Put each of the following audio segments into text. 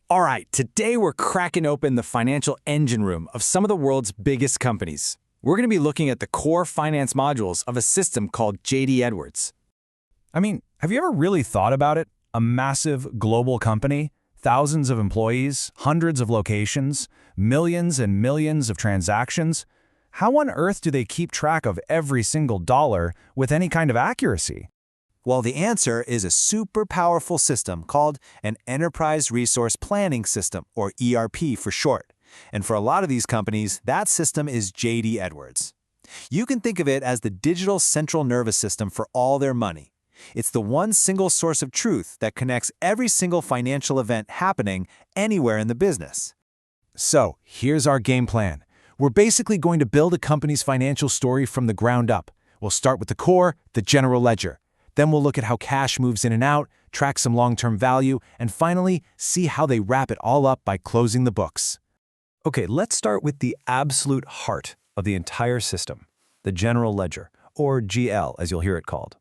All right, today we're cracking open the financial engine room of some of the world's biggest companies. We're going to be looking at the core finance modules of a system called JD Edwards. Have you ever really thought about it? A massive global company, thousands of employees, hundreds of locations, millions and millions of transactions. How on earth do they keep track of every single dollar with any kind of accuracy? Well, the answer is a super powerful system called an Enterprise Resource Planning System, or ERP for short. And for a lot of these companies, that system is JD Edwards. You can think of it as the digital central nervous system for all their money. It's the one single source of truth that connects every single financial event happening anywhere in the business. So, here's our game plan. We're basically going to build a company's financial story from the ground up. We'll start with the core, the general ledger. Then we'll look at how cash moves in and out, track some long-term value, and finally, see how they wrap it all up by closing the books. Okay, let's start with the absolute heart of the entire system, the general ledger, or GL as you'll hear it called.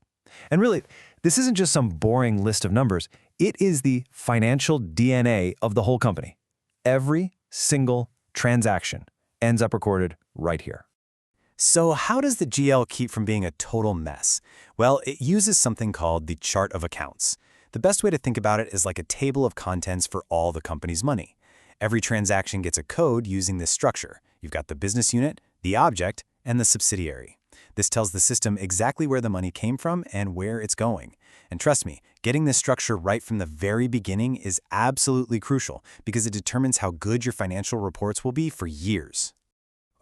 And really, this isn't just some boring list of numbers. It is the financial DNA of the whole company. Every single transaction ends up recorded right here. So how does the GL keep from being a total mess? Well, it uses something called the chart of accounts. The best way to think about it is like a table of contents for all the company's money. Every transaction gets a code using this structure. You've got the business unit, the object, and the subsidiary. This tells the system exactly where the money came from and where it's going. And trust me, getting this structure right from the very beginning is absolutely crucial because it determines how good your financial reports will be for years.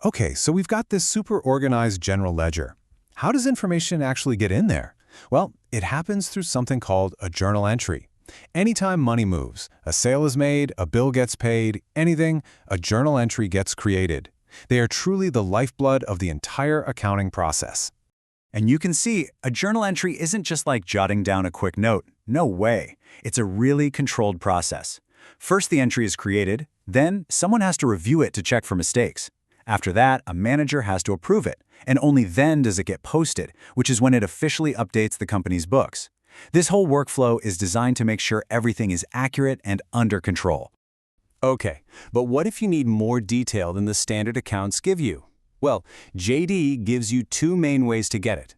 Okay, so we've got this super organized general ledger. How does information actually get in there? Well, it happens through something called a journal entry. Anytime money moves, a sale is made, a bill gets paid, anything, a journal entry gets created. They are truly the lifeblood of the entire accounting process. And you can see, a journal entry isn't just like jotting down a quick note. No way. It's a really controlled process. First, the entry is created, then someone has to review it to check for mistakes. After that, a manager has to approve it, and only then does it get posted, which is when it officially updates the company's books. This whole workflow is designed to make sure everything is accurate and under control. Okay, but what if you need more detail than the standard accounts give you? Well, JDE gives you two main ways to get it.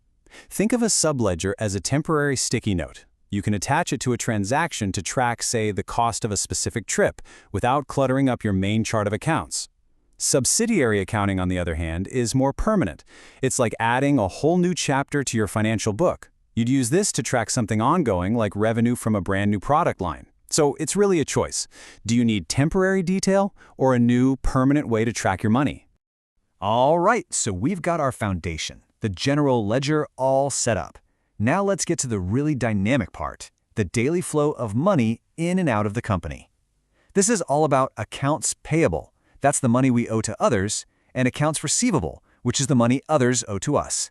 Think of a subledger as a temporary sticky note. You can attach it to a transaction to track, say, the cost of a specific trip without cluttering up your main chart of accounts. Subsidiary accounting, on the other hand, is more permanent. It's like adding a whole new chapter to your financial book. You'd use this to track something ongoing like revenue from a brand new product line. So it's really a choice. Do you need temporary detail or a new permanent way to track your money? All right, so we've got our foundation, the general ledger, all set up. Now let's get to the really dynamic part, the daily flow of money in and out of the company. This is all about accounts payable. That's the money we owe to others, and accounts receivable, which is the money others owe to us.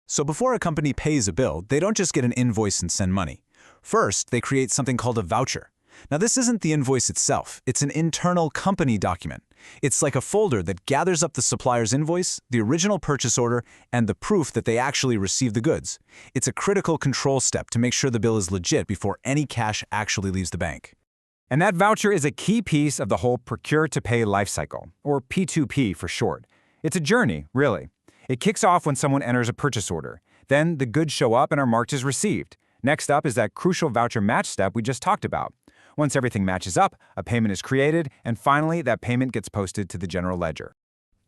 So before a company pays a bill, they don't just get an invoice and send money. First, they create something called a voucher. Now, this isn't the invoice itself. It's an internal company document. It's like a folder that gathers up the supplier's invoice, the original purchase order, and the proof that they actually received the goods. It's a critical control step to make sure the bill is legit before any cash actually leaves the bank. And that voucher is a key piece of the whole Procure-to-Pay lifecycle, or P2P for short. It's a journey, really. It kicks off when someone enters a purchase order. Then the goods show up and are marked as received. Next up is that crucial voucher match step we just talked about. Once everything matches up, a payment is created, and finally that payment gets posted to the general ledger.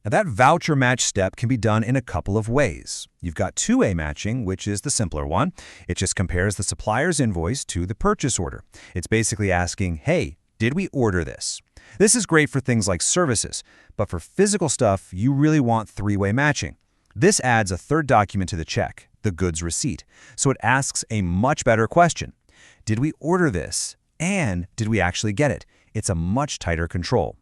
Now, that voucher match step can be done in a couple of ways. You've got two-way matching, which is the simpler one. It just compares the supplier's invoice to the purchase order. It's basically asking, hey, did we order this? This is great for things like services, but for physical stuff, you really want three-way matching. This adds a third document to the check, the goods receipt. So it asks a much better question. Did we order this? And did we actually get it? It's a much tighter control.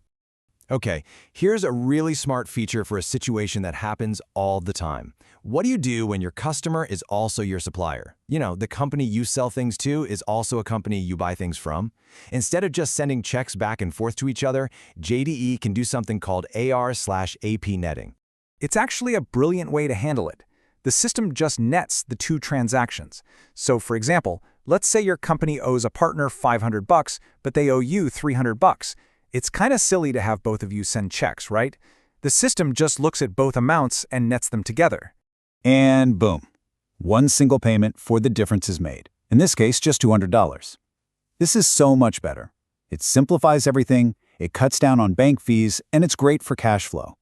Okay, here's a really smart feature for a situation that happens all the time. What do you do when your customer is also your supplier? You know, the company you sell things to is also a company you buy things from. Instead of just sending checks back and forth to each other, JDE can do something called AR/AP netting. It's actually a brilliant way to handle it. The system just nets the two transactions. So, for example, Let's say your company owes a partner $500, but they owe you $300. It's kind of silly to have both of you send checks, right? The system just looks at both amounts and nets them together. And boom. One single payment for the difference is made. In this case, just $200. This is so much better. It simplifies everything, it cuts down on bank fees, and it's great for cash flow.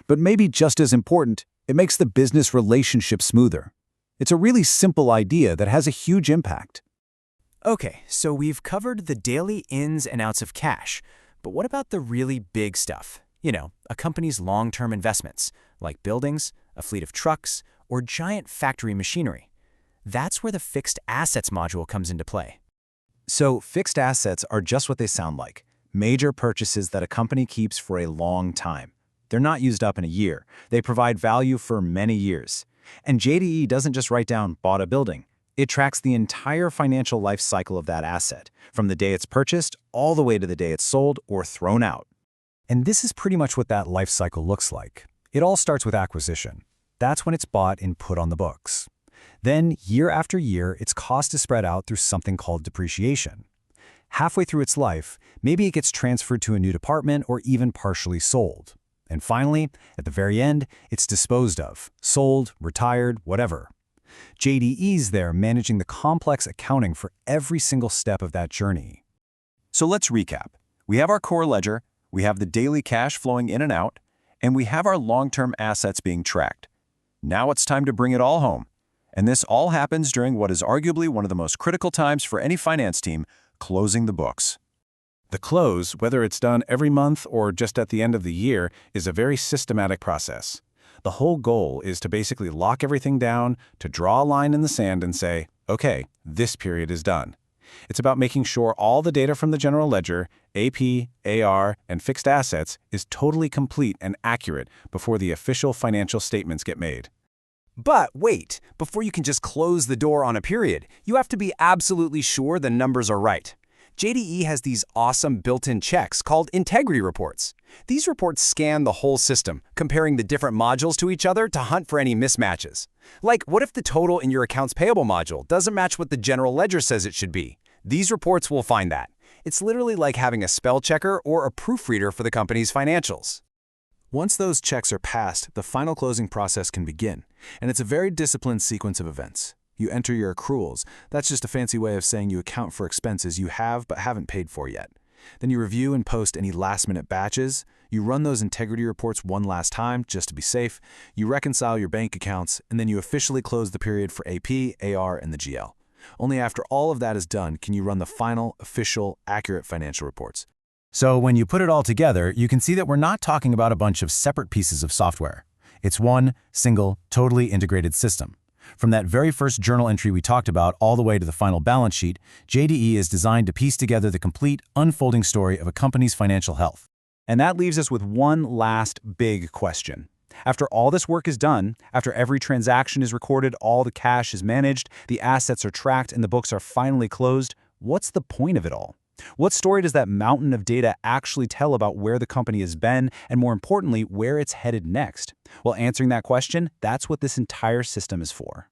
But maybe just as important, it makes the business relationship smoother. It's a really simple idea that has a huge impact. Okay, so we've covered the daily ins and outs of cash, but what about the really big stuff? You know, a company's long-term investments, like buildings, a fleet of trucks, or giant factory machinery. That's where the fixed assets module comes into play. So fixed assets are just what they sound like, major purchases that a company keeps for a long time. They're not used up in a year. They provide value for many years. And JDE doesn't just write down bought a building. It tracks the entire financial life cycle of that asset, from the day it's purchased all the way to the day it's sold or thrown out. And this is pretty much what that life cycle looks like. It all starts with acquisition. That's when it's bought and put on the books. Then, year after year, its cost is spread out through something called depreciation. Halfway through its life, maybe it gets transferred to a new department or even partially sold. And finally, at the very end, it's disposed of, sold, retired, whatever. JDE's there managing the complex accounting for every single step of that journey. So let's recap. We have our core ledger, we have the daily cash flowing in and out, and we have our long-term assets being tracked. Now it's time to bring it all home. And this all happens during what is arguably one of the most critical times for any finance team, closing the books. The close, whether it's done every month or just at the end of the year, is a very systematic process. The whole goal is to basically lock everything down, to draw a line in the sand and say, okay, this period is done. It's about making sure all the data from the general ledger, AP, AR, and fixed assets is totally complete and accurate before the official financial statements get made. But wait, before you can just close the door on a period, you have to be absolutely sure the numbers are right. JDE has these awesome built-in checks called integrity reports. These reports scan the whole system, comparing the different modules to each other to hunt for any mismatches. Like, what if the total in your Accounts Payable module doesn't match what the general ledger says it should be? These reports will find that. It's literally like having a spell checker or a proofreader for the company's financials. Once those checks are passed, the final closing process can begin, and it's a very disciplined sequence of events. You enter your accruals. That's just a fancy way of saying you account for expenses you have but haven't paid for yet. Then you review and post any last-minute batches. You run those integrity reports one last time, just to be safe. You reconcile your bank accounts, and then you officially close the period for AP, AR, and the GL. Only after all of that is done can you run the final, official, accurate financial reports. So when you put it all together, you can see that we're not talking about a bunch of separate pieces of software. It's one single, totally integrated system. From that very first journal entry we talked about all the way to the final balance sheet, JDE is designed to piece together the complete, unfolding story of a company's financial health. And that leaves us with one last big question. After all this work is done, after every transaction is recorded, all the cash is managed, the assets are tracked, and the books are finally closed, what's the point of it all? What story does that mountain of data actually tell about where the company has been, and more importantly, where it's headed next? Well, answering that question, that's what this entire system is for.